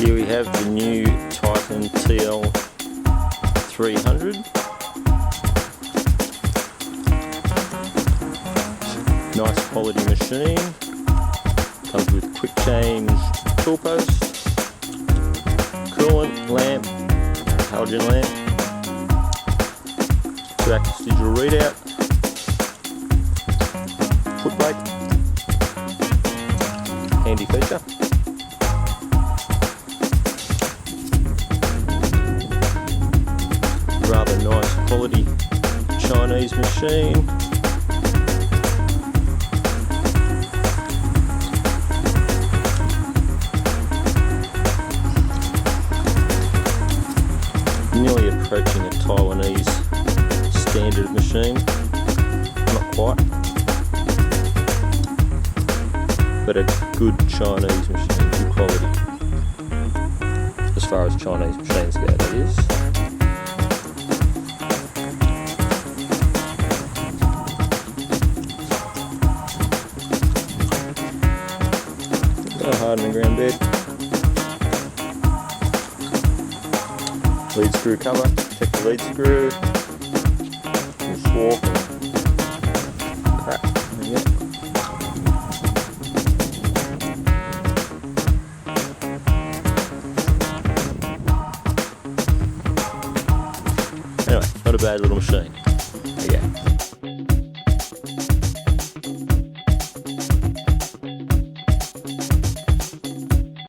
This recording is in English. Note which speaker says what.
Speaker 1: Here we have the new Titan TL300. Nice quality machine. Comes with quick change tool post, coolant lamp, halogen lamp, 2-axis digital readout, foot brake, handy feature. Rather nice quality Chinese machine. Nearly approaching a Taiwanese standard machine, not quite, but a good Chinese machine, good quality, as far as Chinese machines go, that is. Got a hardening ground bed. Lead screw cover, protect the lead screw, and swarf and crap. Anyway, not a bad little machine. There you go.